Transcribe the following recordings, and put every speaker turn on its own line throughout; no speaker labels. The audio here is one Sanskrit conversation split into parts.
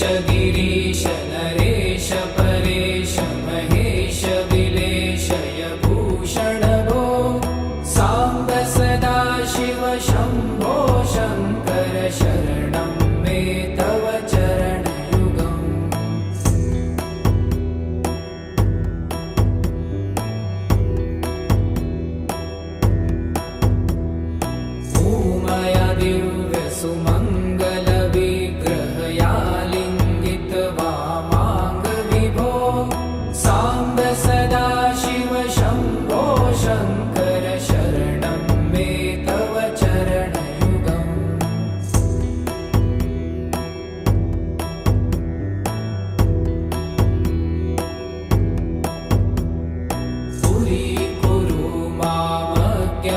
गिरीश नरेश परेश महेश विलेशय भूषण भो साम्ब सदा शिव शम्भो शङ्कर शरणं मे तव चरणयुगम् भूमया दिव्यसुमङ्गलविग्रहया लिङ्गित वामाङ्ग विभो साम्ब सदा शिव शम्भो शङ्कर शरणं मे तव चरणयुगम् दूरीकुरु मामज्ञमनाथं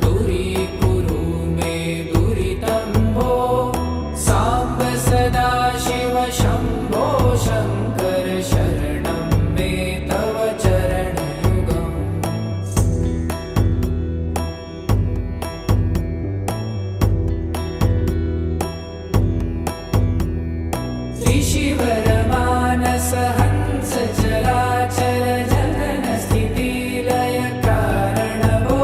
दूरीकुरु मे दुरितं भो साम्ब सदा शिव शम्भो शङ्कर शरणं मे तव चरणयुगम् ऋषिवरमानस हंस चराचर जगन स्थितिलय कारण भो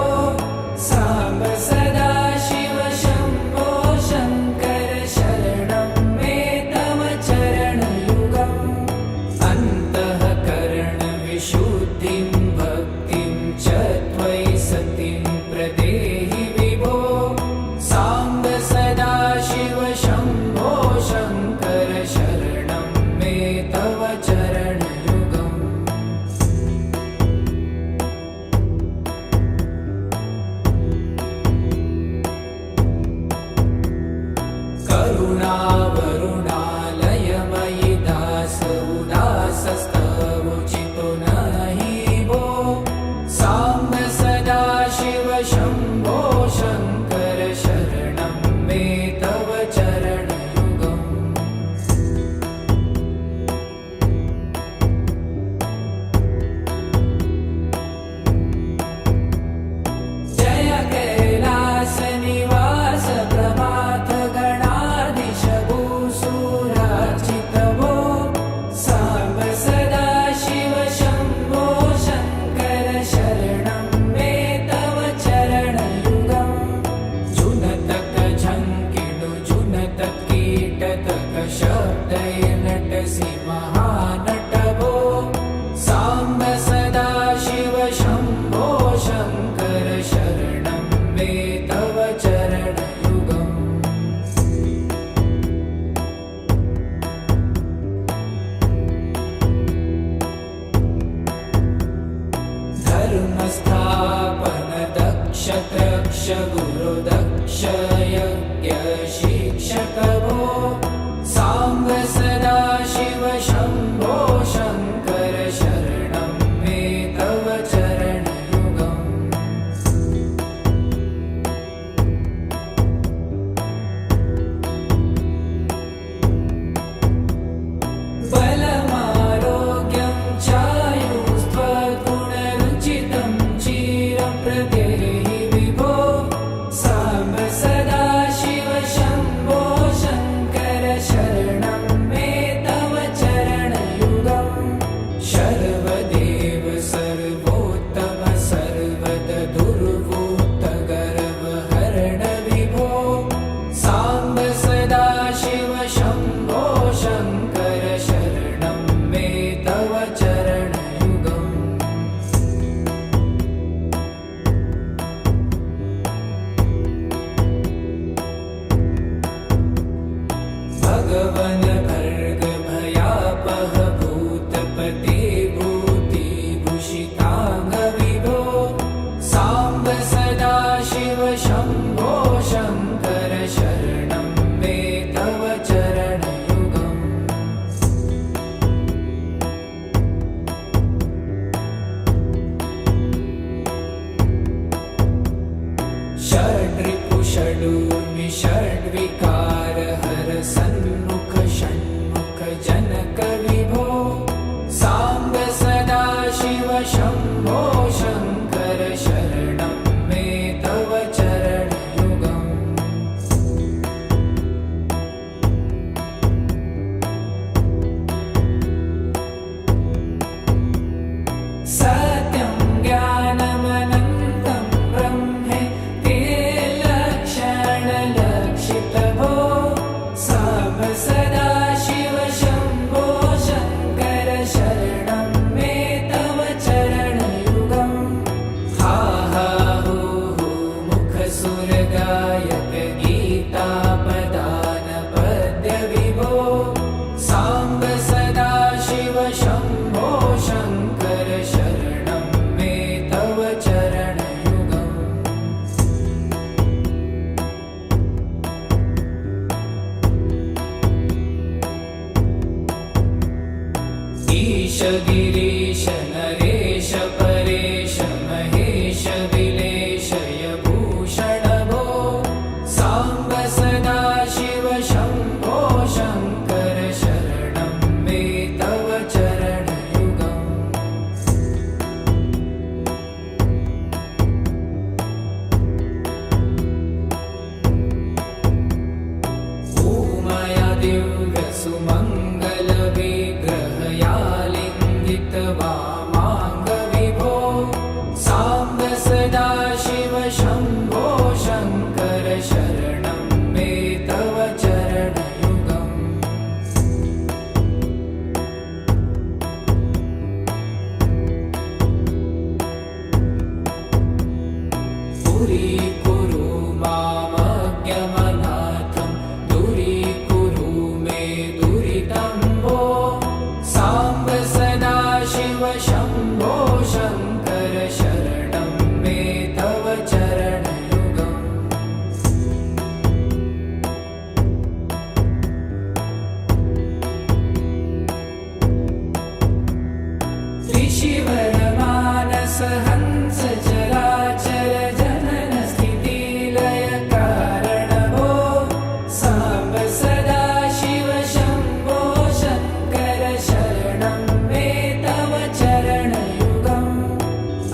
साम्ब सदा शिव शम्भो शङ्कर शरणं मे तव चरणयुगम् अन्तःकरणविशुद्धिं भक्तिं च त्वयि सतिं प्रदेहि विभो साम्ब सदा शिव शम्भो शङ्कर शरणं मे तव चरणयुगम् करुणावरुणालयमयि दास उदासस्तवोचितो नहि भो साम्ब सदा शिव शम्भो शङ्कर शरणं मे तव चरणयुगम् जय कैलासनिवास प्रभात गणाधीश भूसुरार्चित भो साम्ब सदा शिव शम्भो शङ्कर शरणं मे तव चरणयुगम् जुनतक झङ्किणु जुनतक कीटतक शब्दैर्नटसि महानट भो साम्ब सदा शिव शम्भो शङ्कर शरणं मे तव चरणयुगम् धर्मस्थापन दक्ष त्रक्ष गुरु दक्ष यज्ञ शिक्षक भो साम्ब सदा शिव शम्भो शङ्कर शरणं मे तव चरणयुगम् बलमारोग्यं चायुस्त्वगुणरुचितं चिरं प्रदेहि विभो साम्ब सदा शिव शम्भो शङ्कर शरणं मे तव चरणयुगम् शर्वदेव सर्वोत्तम सर्वद दुर्वूत गर्वहरण विभो साम्ब सदा शिव शम्भो शङ्कर शरणं मे तव चरणयुगम् भगवन् भर्ग भयापह भूतपते भूतिभूषिताङ्ग विभो साम्ब सदा शिव शम्भो शङ्कर शरणं मे तव चरणयुगम् षड्रिपु षडूर्मि षड्विकार हर सन्मुख षण्मुख जनक विभो साम्ब सदा शिव शम्भो शङ्कर शरणं मे तव चरणयुगम् सत्यं ज्ञानमनन्तं ब्रह्मेति लक्षणलक्षितभो साम्ब सदाशिव शम्भो शङ्कर शरणं मे तव चरणयुगम् हा हा हू हू मुखसुरगायक गीतापदान पद्यविभो साम्ब सदाशिव शम्भो शङ्कर शरणं मे तव चरणयुगम् ईश गिरीश नरेश परेश महेश विलेशय भूषण भो साम्ब सदाशिव शम्भो शङ्कर शरणं मे तव चरणयुगम् ऊमया दिव्यसुमङ्गलविग्रहया लिङ्गितवामाङ्गविभो साम्ब सदाशिव शम्भो शङ्कर शरणं मे तव चरणयुगम् पुरीकुरु मामज्ञमनाथं दूरीकुरु मे दुरितं भो साम्ब सदाशिव शम्भो शङ्कर शरणं मे तव चरणयुगम् त्रिशिवरमानस हंस चराचर जनन स्थितिलय कारण भो साम्ब सदाशिव शम्भो शङ्कर शरणं मे तव चरणयुगम्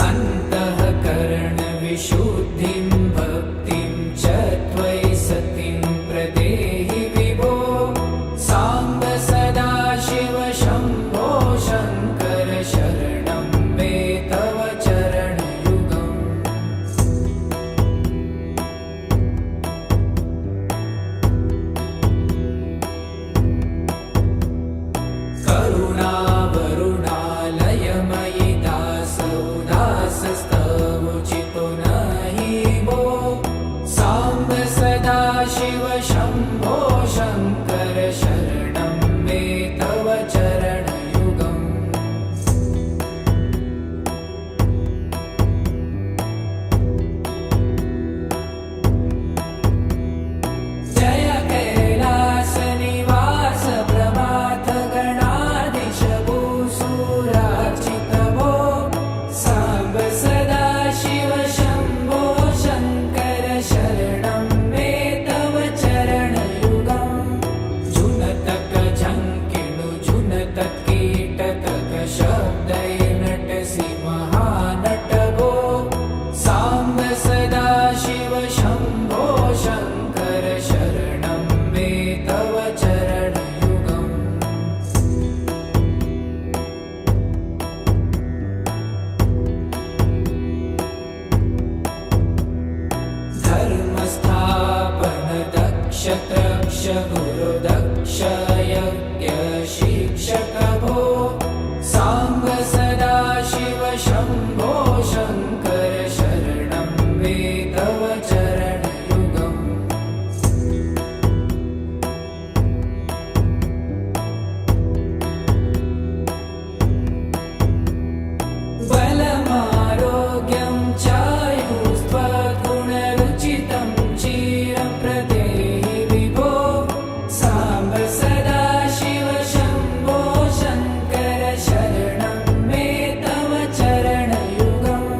अन्तःकरण विशुद्धिं भक्तिं च त्वयि सतिं प्रदेहि विभो साम्ब सदाशिव शम्भो शङ्कर शरणं मे तव चरणयुगम् करुणावरुणालयमयि दासोदासस्तवोचितो नहि भो साम्ब सदाशिव शम्भो शङ्कर शरणं मे तव चरणयुगम् जय कैलासनिवास प्रमाथ गणाधीश भूसुरार्चित भो साम्ब सदाशिव शम्भो शङ्कर शरणं मे तव चरणयुगम् जुनतक झङ्किणु जुनतक कीटतक शब्दैर्नटसि महानट भो साम्ब सदाशिव शम्भो शङ्कर शरणं मे तव चरणयुगम् धर्मस्थापन दक्ष त्रक्ष गुरुदक्ष यज्ञ शिक्षक भो साम्ब सदाशिव शम्भो शङ्कर शरणं मे तव चरणयुगम् बलमारोग्यं चायुस्त्वगुणरुचितं चिरं प्रदेहि विभो साम्ब सदाशिव शम्भो शङ्कर शरणं मे तव चरणयुगम्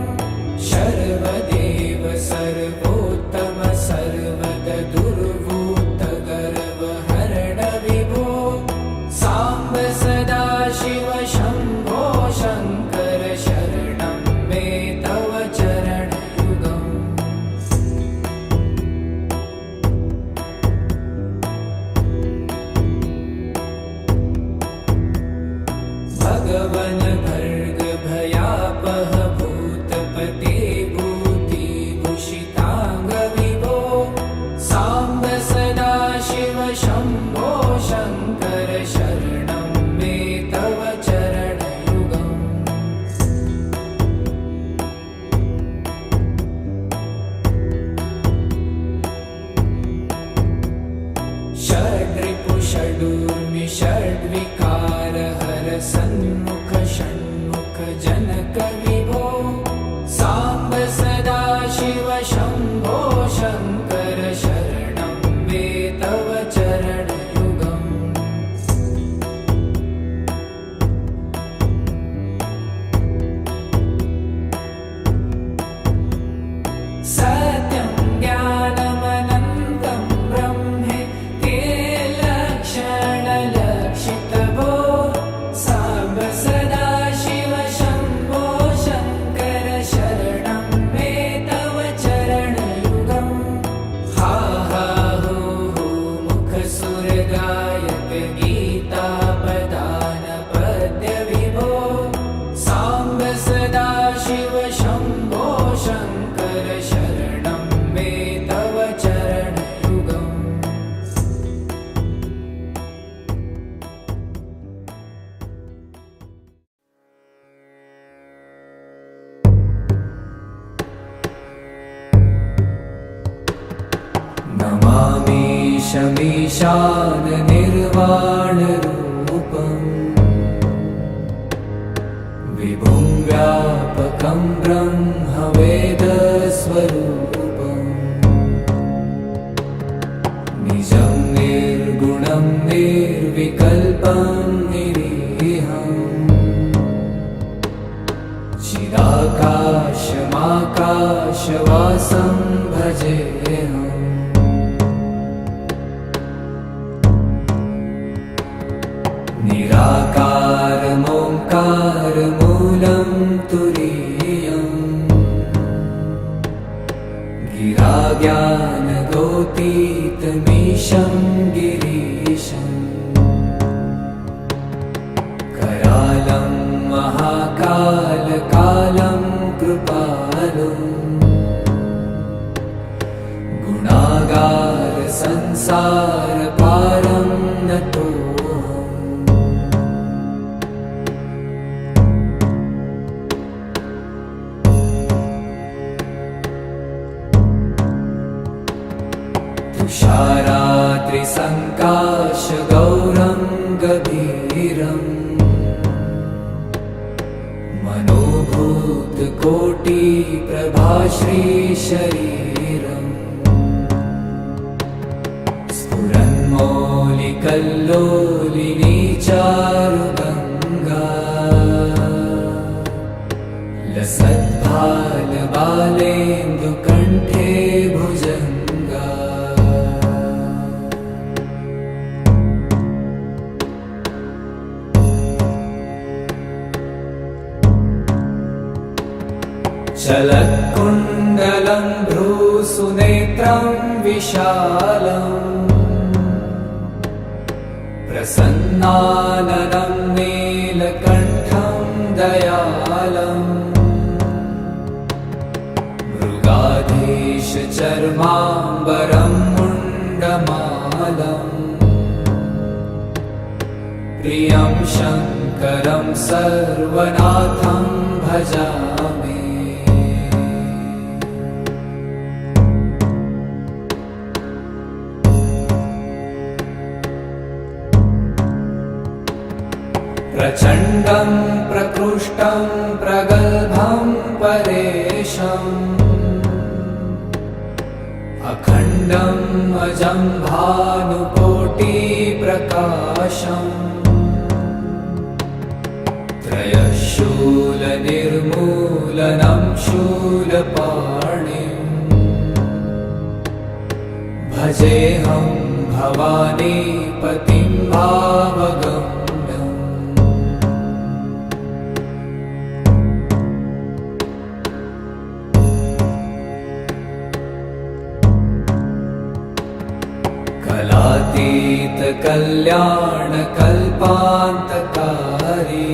ईशमीशाननिर्वाणरूपम् विभुं व्यापकं ब्रह्मवेदस्वरूपम् निजं निर्गुणं निर्विकल्पं निरीहम् चिदाकाशमाकाशवासं भजेऽहम् निराकारमोङ्कारमूलं तुरीयम् गिराज्ञानगोतीतमीशं गिरीशम् करालं महाकालकालं कृपालुम् गुणागारसंसारपारं नतोऽहम् तुषारात्रिसङ्काशगौरं गभीरम् मनोभूतकोटिप्रभाश्रीशरीरम् स्फुरन्मौलिकल्लोलिनी चारुगङ्गा लसद्भालबालेन्दुकण्ठे भुजङ्गा चलत्कुण्डलं भ्रूसुनेत्रं विशालम् प्रसन्नाननं नीलकण्ठं दयालम् मृगाधीशचर्माम्बरं मुण्डमालम् प्रियं शङ्करं सर्वनाथं भजामि प्रचण्डं प्रकृष्टं प्रगल्भं परेशम् अखण्डम् अजं भानुकोटिप्रकाशम् त्रयशूलनिर्मूलनं शूलपाणिम् भजेऽहं भवानीपतिं भावगम् कलातीतकल्याणकल्पान्तकारी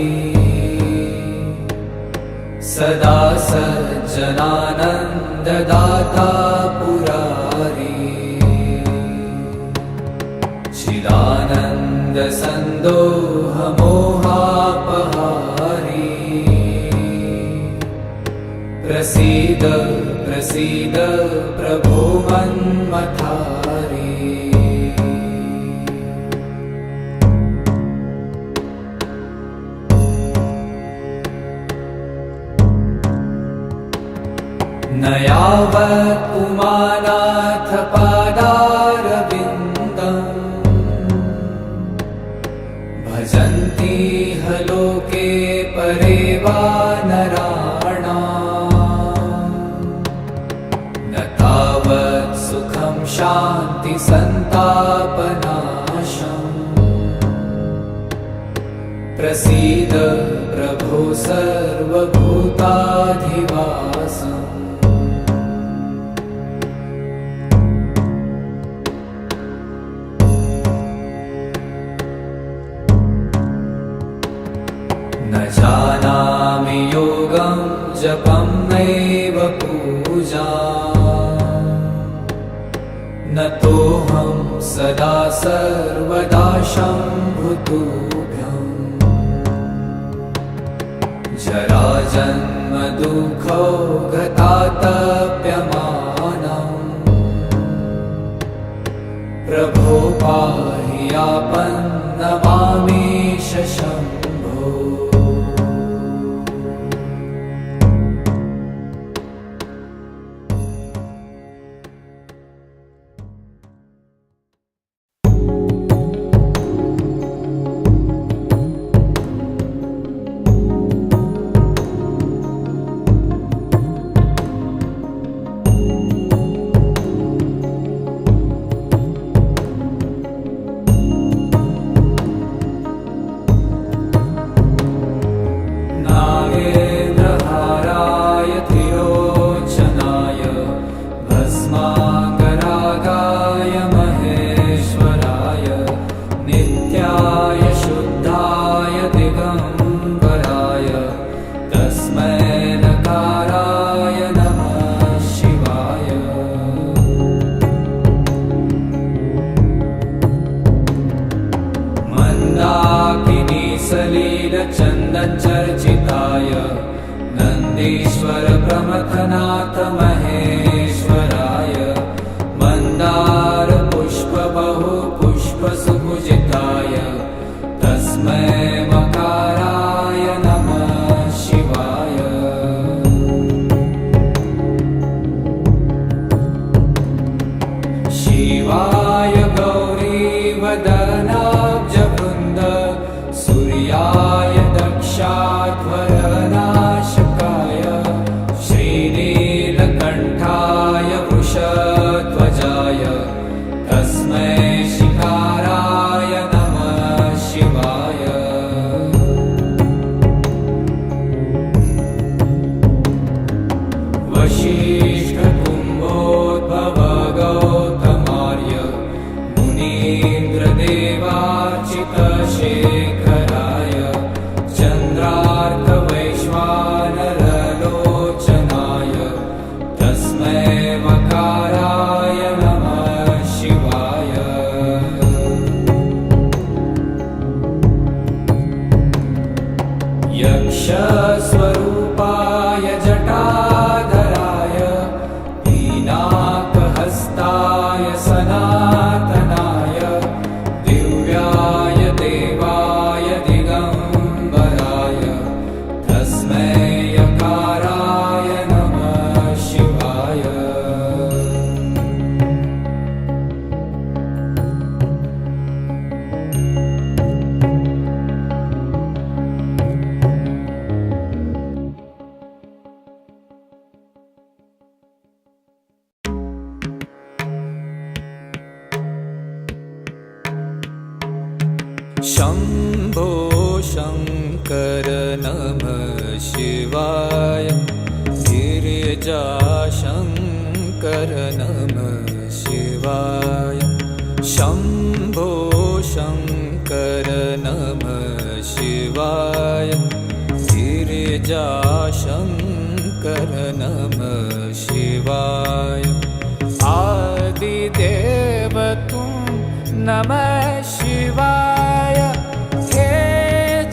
सदा सज्जनानन्ददाता पुरारी चिदानन्दसन्दोहमोहापहारी प्रसीद प्रसीद प्रभो मन्मथारी न यावत् पुमानाथ पादारविन्दम् भजन्ति ह लोके परे वा नराणाम् न तावत् सुखं शान्तिसन्तापनाशम् प्रसीद प्रभो सर्वभूताधिवासम् न जानामि योगं जपं नैव पूजा न तोऽहं सदा सर्वदा शम्भुतुभ्यम् जराजन्म दुःखौ गतातप्यमानम् प्रभो नमामीश शम्भो। चर्चिताय नन्दीश्वर प्रमथनाथ महेश्वराय मन्दार पुष्प बहु पुष्प सुपूजिताय तस्मै मकाराय नमः शिवाय। शिवाय गौरीवदनाब्जवृन्द सूर्याय दक्षाध्वरनाशकाय श्रीनीलकण्ठाय वृषध्वजाय तस्मै शिकाराय नमः शिवाय। वसिष्ठकुम्भोद्भव गौतमार्य मुनीन्द्रदेवार्चितशेखराय चन्द्रार्कवैश्वानरलोचनाय तस्मै मकाराय नमः शिवाय। यक्षस्वरूपाय जटाधराय पीनाकहस्ताय सनातनाय दिव्याय देवाय दिगम्बराय तस्मै यकाराय नमः शिवाय। शम्भो शङ्कर नमः शिवाय। गिरिजाशङ्कर नमः शिवाय। शम्भो शङ्कर नमः शिवाय। गिरिजाशङ्कर नमः शिवाय। आदिदेव तुम नमः शिवाय। हे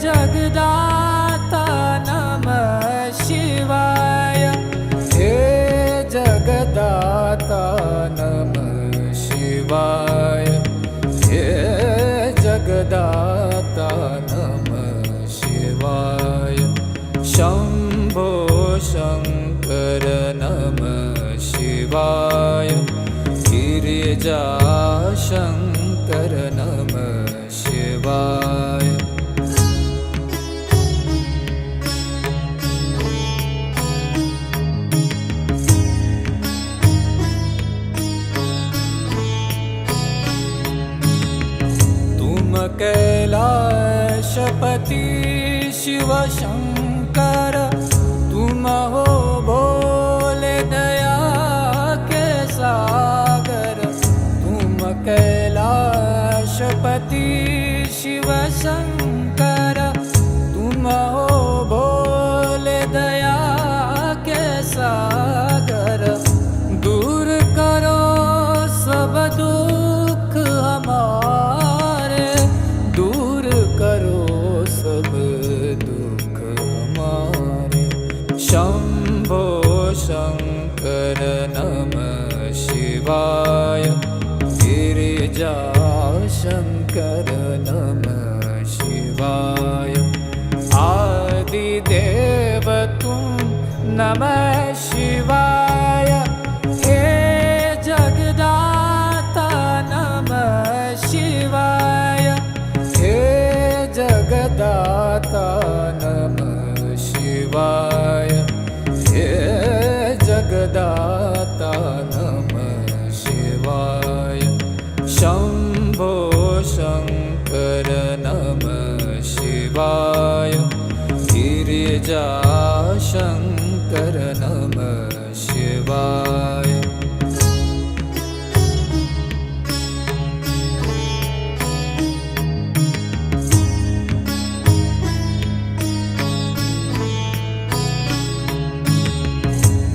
जगदाता नमः शिवाय। हे जगदाता नमः शिवाय। हे जगदाता नमः शिवाय। शम्भो शङ्कर नमः शिवाय। गिरिजाशङ्कर नमः शिवाय। तुम कैलाशपति शिव शंकर तुम हो भोले दया के सागर। तुम कैलाशपति शिव शंकर तुम हो भोले दया के सागर। दूर करो सब दुख हमारे। दूर करो सब दुख हमारे। शंभो शंकर नमः शिवाय। गिरिजाशंकर नमः शिवाय। हे जगदाता नमः शिवाय। हे जगदाता नमः शिवाय। हे जगदाता नमः शिवाय। शंभो शंकर नमः शिवाय। गिरिजा शंकर नमः शिवाय।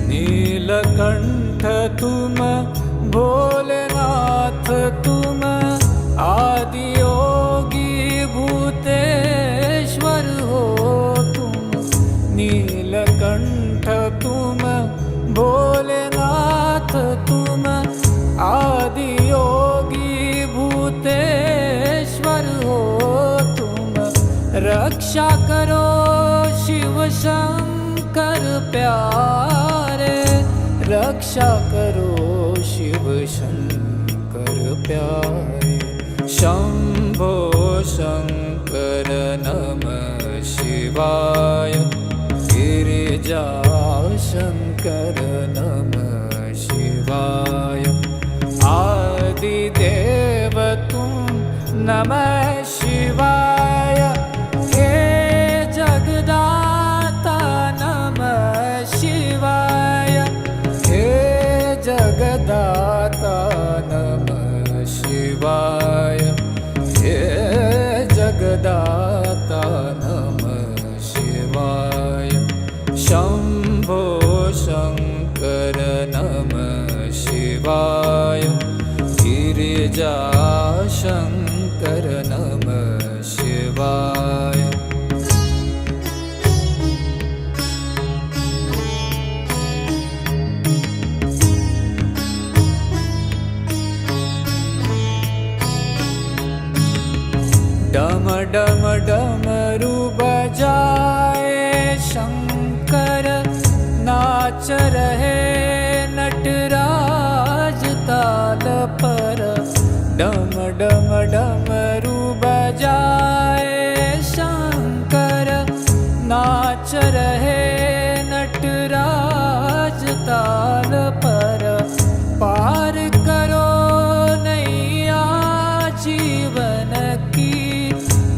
नीलकंठ तुम भोलेनाथ तुम आदि योगी भूतेश्वर हो तुम। नीलकंठ तुम भोलेनाथ तुम आदि योगी भूतेश्वर हो तुम। रक्षा करो शिव शंकर प्यारे। रक्षा करो शिव शंकर प्यारे। शंभो शंकर नमः शिवाय। गिरिजा शंकर नमः शिवाय। आदिदेव तुम नमः शिवाय। हे जगदाता नमः शिवाय। हे जगदाता नमः शिवाय। हे जगदाता नमः शिवाय। शंभो शंकर नमः शिवाय। गिरिजा शंकर नमः शिवाय। डम डम डमरू बजाए शंकर। नाच रहे नटराज ताल पर। डम डम डमरू बजाए शंकर। नाच रहे नटराज ताल पर। पार करो नैया जीवन की।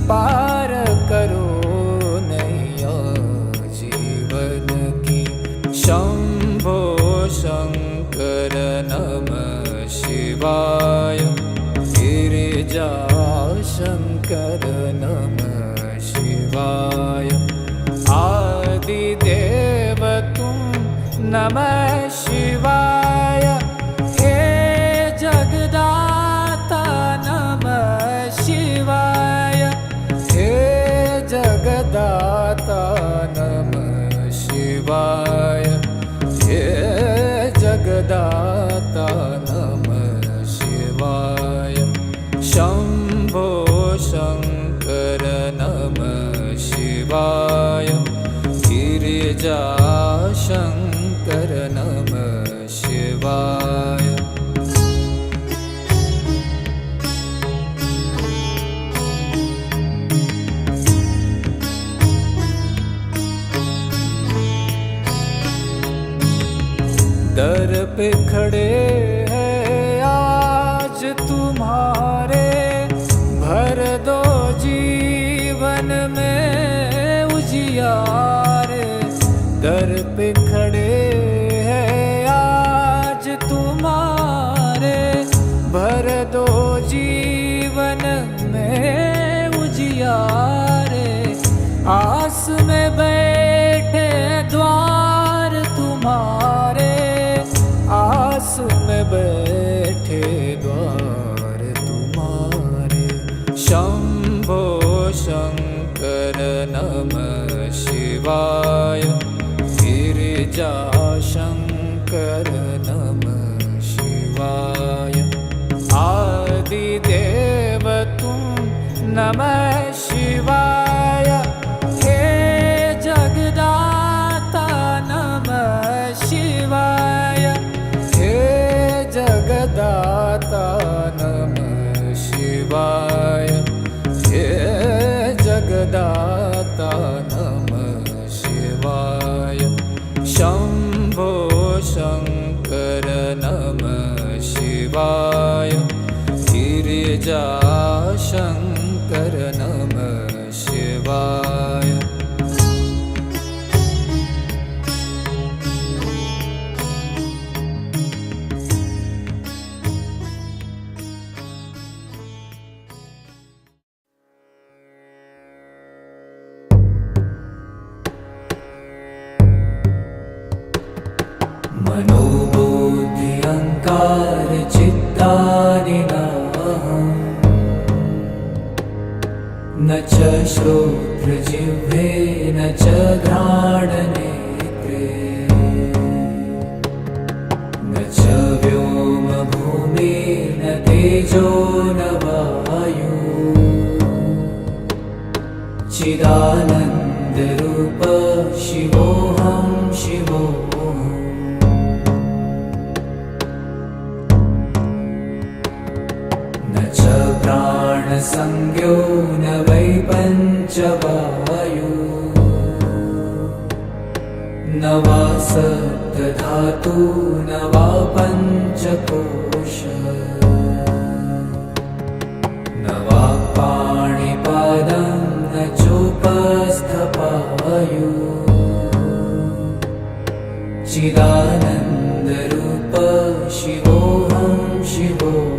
पार करो नैया जीवन की। शंभो शंकर नमः शिवाय। गिरिजा शंकर नमः शिवाय। आदिदेव तुम नमः शिवाय। हे जगदाता नमः शिवाय। हे जगदाता नमः शिवाय। हे जगदाता नमः शिवाय। शंभो शंकर नमः शिवाय। गिरिजा शंकर नमः शिवाय। दर पे खड़े हैं आज तुम्हारे। भर दो जीवन में उजियारे। दर पे खड़े हैं आज तुम्हारे। भर दो जीवन में उजियारे। आस में बैठे द्वार तुम्हारे। आस में बैठे द्वार तुम्हारे। शंभो शंकर नमः शिवाय। गिरिजा शंकर नमः शिवाय। आदिदेव तुम नमः शिवाय। हे जगदाता नमः शिवाय गिरिजाशङ्कर नमः शिवाय। मनोबुद्धि अहंकार चित्तानि नाहम्, न च श्रोत्रजिह्वे न च घ्राणनेत्रे, न च व्योमभूमिर्न तेजो न वायु, चिदानन्दरूप शिवोऽहं शिवोऽहम्। न च प्राणसंज्ञो न वै पञ्चवायु, न वा सप्तधातु न वा पञ्चकोश, न वा पाणिपादं न चोपस्थपायु, चिदानन्दरूप शिवोऽहं शिवोऽहम्।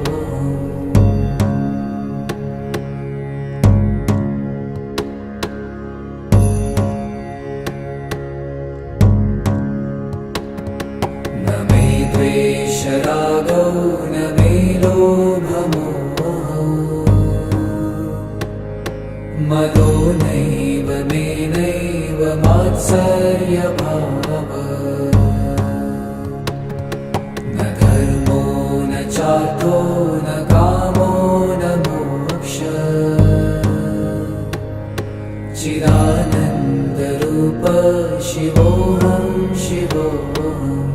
न मे द्वेषरागौ न मे लोभमोहौ, मदो नैव मे नैव मात्सर्यभावः, न धर्मो न चार्थो न कामो न मोक्षः, चिदानन्दरूप शिवोऽहं शिवोऽहम्।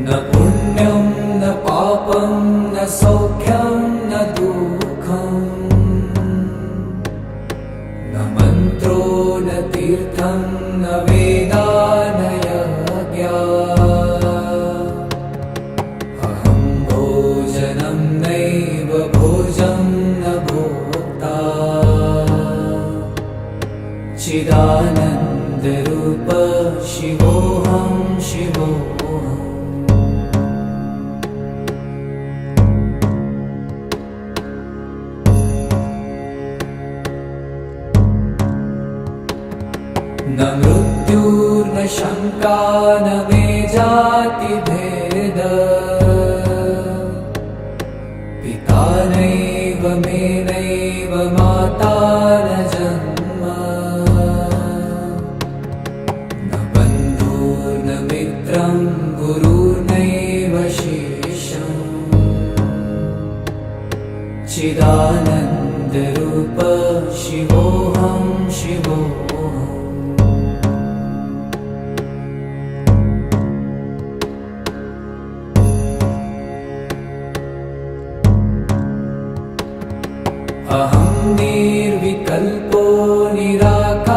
न पुण्यं न पापं न सौख्यं न दुःखं, न मन्त्रो न तीर्थं न वेदा न यज्ञा, अहं भोजनं नैव भोजं न भोक्ता, चिदानन्दरूप शिवोऽहं शिवोऽहम्। न मृत्युर्न शङ्का न मे जातिभेद, पिता नैव मे नैव माता न जन्म, न बन्धुर्न मित्रं गुरुर्नैव शिष्यम्, चिदानन्दरूप शिवोऽहं शिवोऽहम्। अहं निर्विकल्पो निराकाररूपो,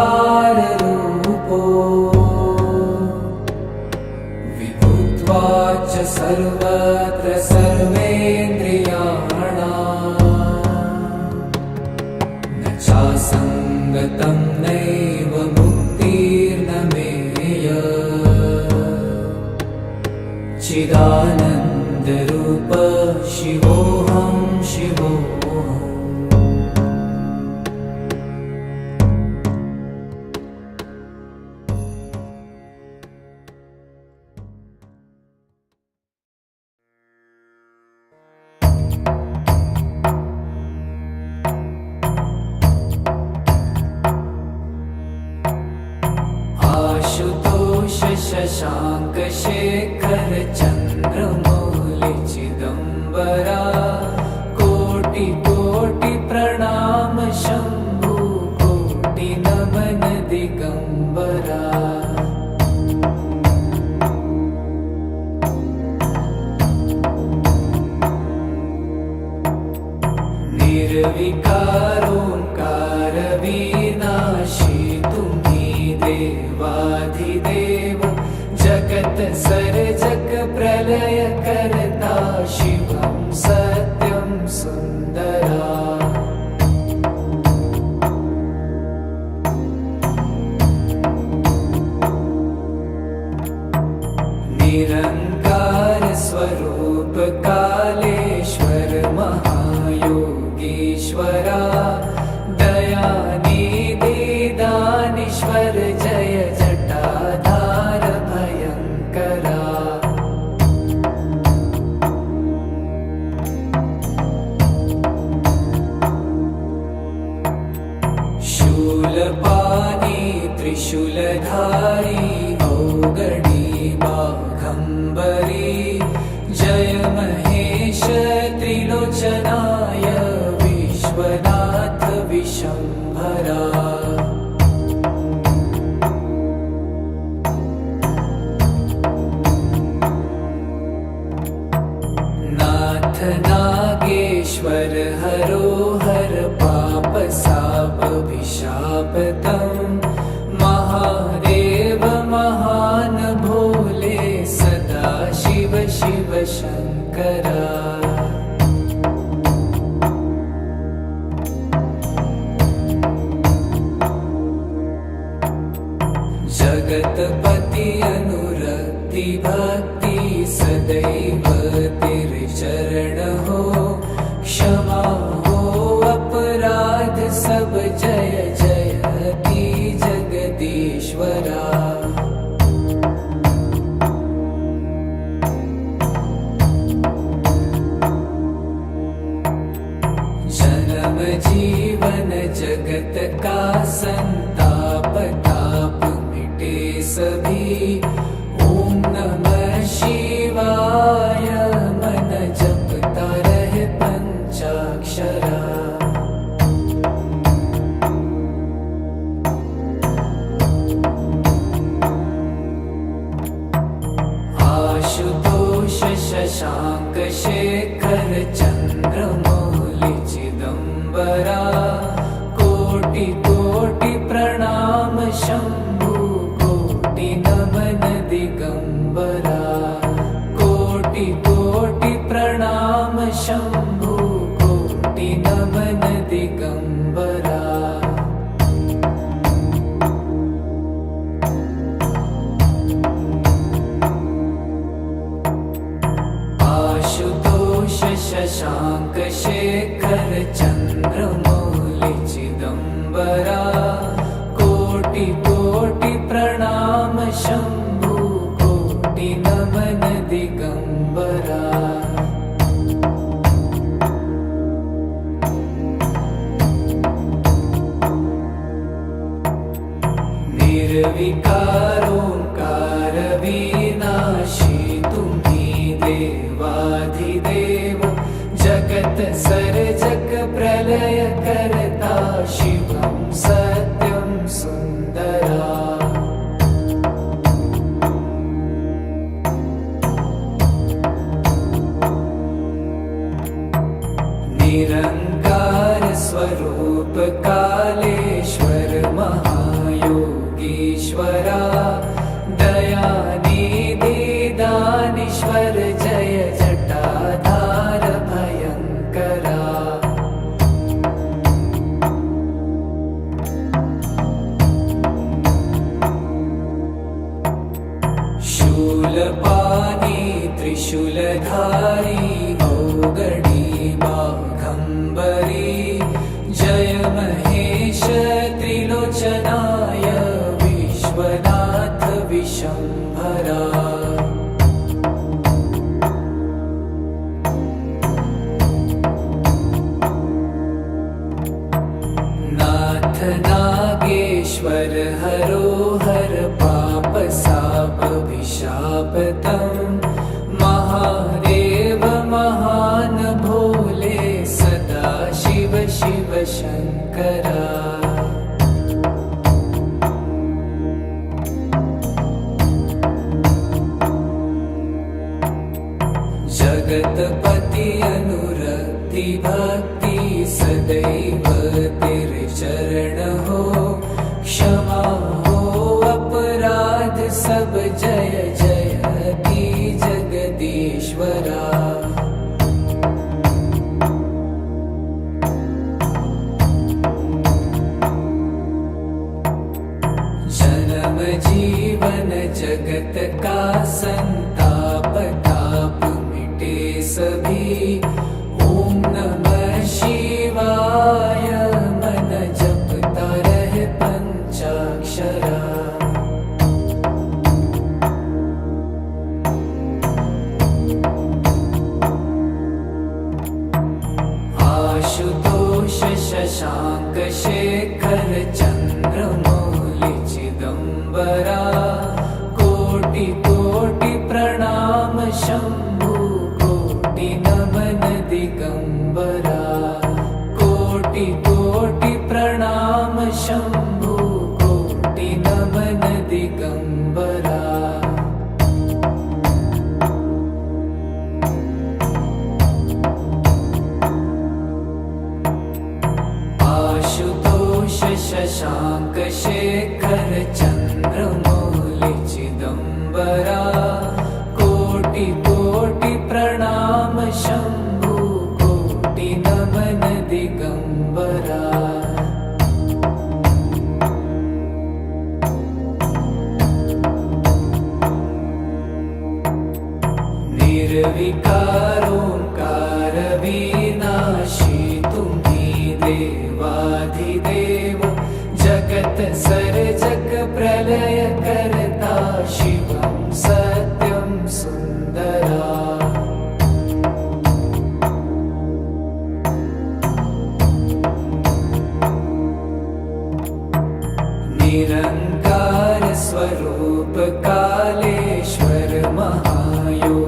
विभुत्वाच्च सर्वत्र सर्वेन्द्रियाणाम्, न चासङ्गतं नैव मुक्तिर्न मेय, चिदानन्दरूप शिवोऽहं शिवोऽहम्। निर्विकारोंकार विनाशी तुम्ही देवाधिदेव जगत सर्जक प्रलय करता शिवं सत्यं सुंदरा निरंकार स्वरूप कालेश्वर महायोगीश्वरा दयानिधि दानीश्वर जय जटाधार भयंकरा शूलपाणी त्रिशूलधारी औगडी बाघंबरी जय महेश त्रिलोचनाय विश्वनाथ विशंभरा नाथ नागेश्वर हरोहर पाप साप विशापतम महादेव महान भोले सदा शिव शिव शंकरा जगतपति अनुरक्ति भक्ति सदैव तेरे चरण हो क्षमा हो अपराध सब जय जयति जगदीश्वरा जन्म जीवन जगत का संताप ताप मिटे सभी ओम नमः शिवाय मन जपता रहे पंचाक्षरा आशुतोष शशांक शेखर चंद्रमौलि चिदंबरा कोटि कोटि प्रणाम शंभु कोटि नमन दिगंबरा कोटि कोटि प्रणाम शंभु कोटि नमन दिगंबरा आशुतोष शशांक शेखर चंद्रमौलि चिदंबरा कोटि कोटि प्रणाम शंभु कोटि नमन दिगंबरा निर्विकारोंकार विनाशी तुम्ही देवाधिदेव जगत सर्जक प्रलय करता शिवं सत्यं सुंदरा निरंकार स्वरूप कालेश्वर महायोगीश्वरा दयानिधि दानीश्वर जय जटाधार भयंकरा शूलपाणी त्रिशूलधारी औगडी बाघंबरी जय महेश त्रिलोचनाय विश्वनाथ विशंभरा नाथ नागेश्वर हरोहर पाप साप विशापतम महादेव महान भोले सदा शिव शिव शंकरा जगतपति अनुरक्ति भक्ति सदैव तेरे चरण हो, क्षमा हो अपराध सब, जय जयति जगदीश्वरा। जन्म जीवन जगत का संताप ताप मिटे सभी, ओम नमः शिवाय मन जपता रहे पंचाक्षरा। आशुतोष शशांक शेखर चंद्रमौलि चिदंबरा, कोटि कोटि प्रणाम शंभु कोटि नमन दिगंबरा। कोटि कोटि प्रणाम शंभु कोटि नमन दिगंबरा। आशुतोष शशांक शेखर चंद्रमौलि चिदंबरा, कोटि कोटि प्रणाम शंभु कोटि नमन दिगंबरा। निर्विकारोंकार विनाशी तुम्ही देवाधिदेव, जगत सर्जक प्रलय करता शिवं सत्यं सुंदरा। निरंकार स्वरूप कालेश्वर महायोगीश्वरा,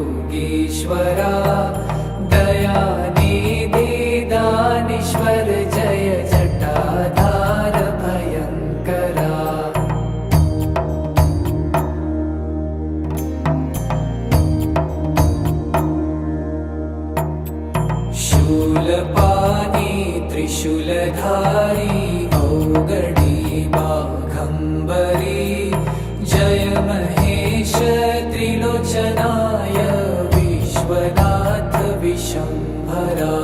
दयानिधि दानीश्वर जय जटाधार भयंकरा। शूलपाणी त्रिशूलधारी औगडी बाघंबरी, जय महेश त्रिलोचनाय विश्वनाथ विशंभरा।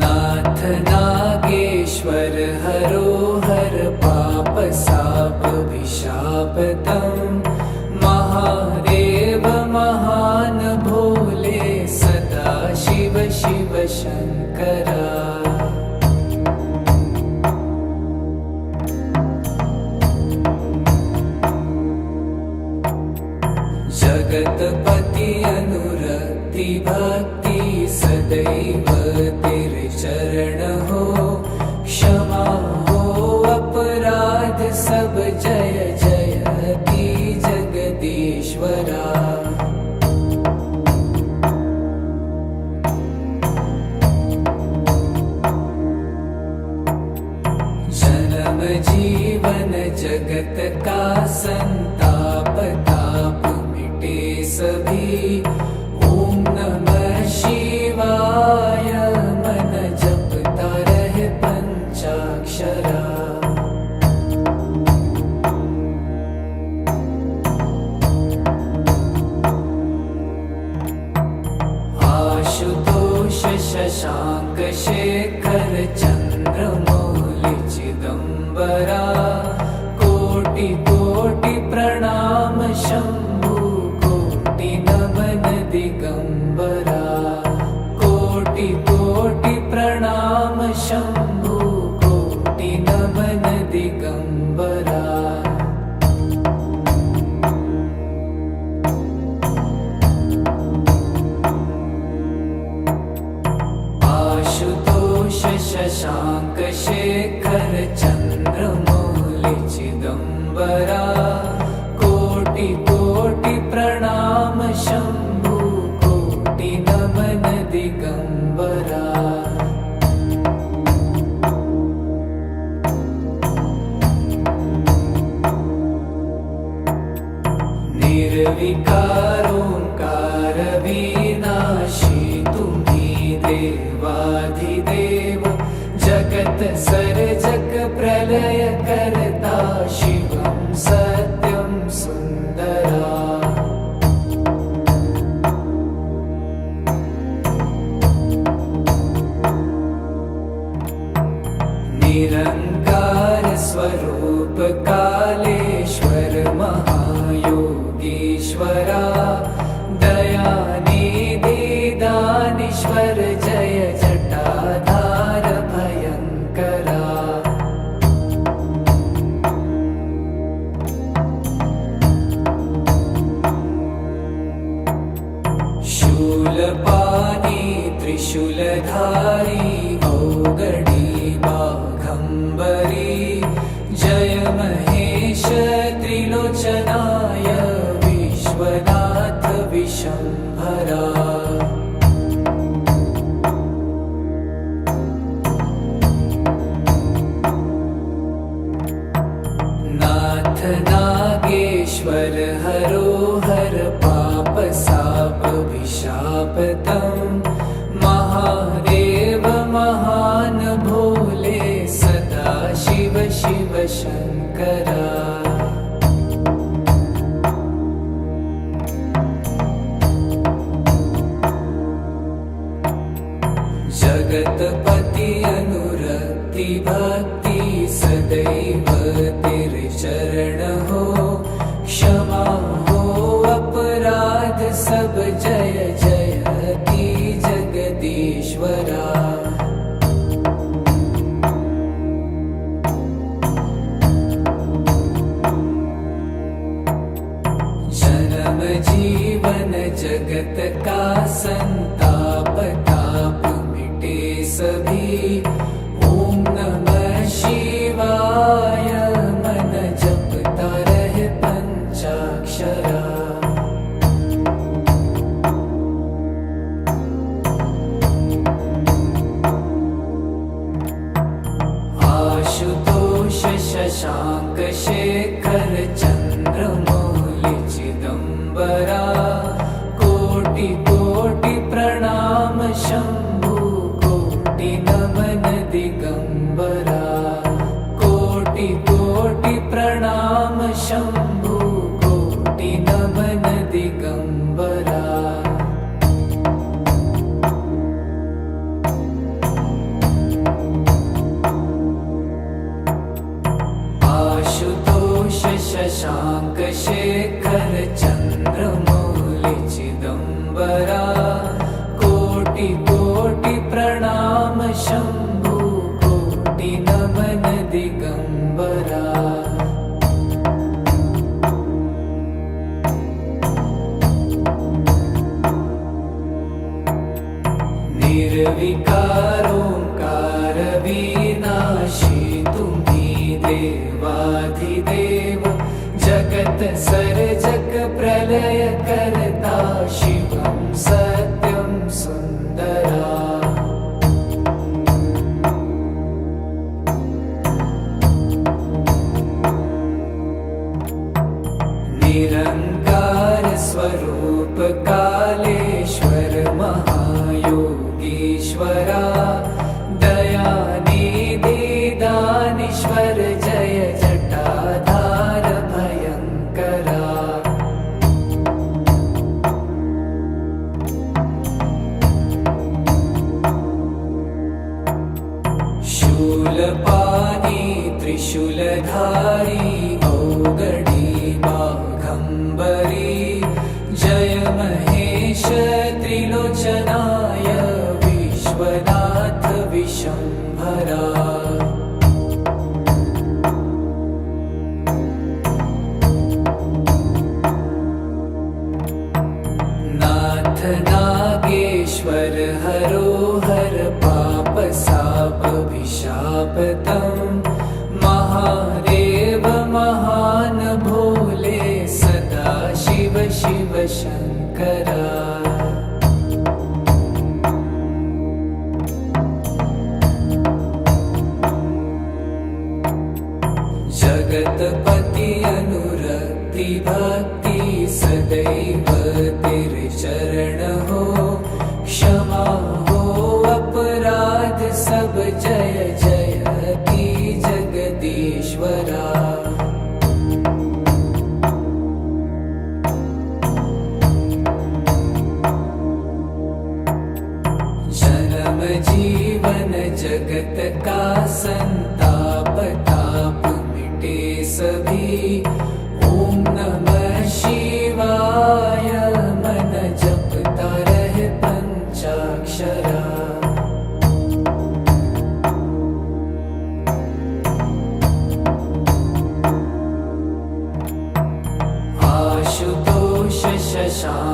नाथ नागेश्वर हरो हर पाप साप विशापतम, महादेव महान भोले सदा शिव शिव शंकरा। जगतपति अनुरक्ति भक्ति सदैव तेरे चरण हो, क्षमा हो अपराध सब, जय जयति जगदीश्वरा। जन्म जीवन जगत का संताप ताप मिटे सभी, ओम नमः शिवाय मन जपता रहे पंचाक्षरा। आशुतोष शशांक शेखर चंद्रमौलि चिदंबरा, कोटि कोटि प्रणाम शंभु कोटि निर्विकारोंकार विनाशी तुम्ही देवाधिदेव जगत सर्जक प्रलय करता शिवं सत्यं सुंदरा निरंकार स्वरूप कालेश्वर महायोगीश्वरा दयानिधि दानीश्वर जय जटाधार भयंकरा शूलपाणी त्रिशूलधारी औगडी बाघंबरी जय महेश त्रिलोचनाय विश्वनाथ विशंभरा नाथ नागेश्वर हरोहर पाप साप विशापतम महादेव महान भोले सदा शिव शिव शंकरा जगतपति अनुरक्ति भक्ति सदैव तेरे चरण हो क्षमा हो अपराध सब जय जयति जगदीश्वरा जन्म जीवन जगत का संताप ताप मिटे सभी ओम नमः शिवाय मन जपता रहे पंचाक्षरा आशुतोष शशांक शेखर चंद्रमौलि चिदंबरा कोटि कोटि प्रणाम शंभु कोटि नमन दिगंबरा कोटि कोटि प्रणाम शंभु कोटि नमन दिगंबरा आशुतोष शशांक शेखर चंद्रमौलि चिदंबरा कोटि कोटि प्रणाम शंभु कोटि नमन दिगंबरा निर्विकारोंकार विनाशी तुम्ही देवाधिदेव जगत सर्जक प्रलय करता शिवं सत्यं सुंदरा निरंकार स्वरूप कालेश्वर महायोगीश्वरा दयानिधि दानीश्वर जय जटाधार भयंकरा शूलपाणी त्रिशूलधारी औगडी बाघंबरी जय महेश त्रिलोचनाय विश्वनाथ विशंभरा नाथ नागेश्वर हरोहर पाप साप विशापतम महादेव महान भोले सदा शिव शिव शंकरा जगतपति अनुरक्ति भक्ति सदैव तेरे चरण हो, क्षमा हो अपराध सब, जय जय की जगदीश्वरा। जन्म जीवन जगत का संताप ताप मिटे सभी, ओम नमः शिवाय मन जपता रहे पंचाक्षरा। आशुतोष शशांक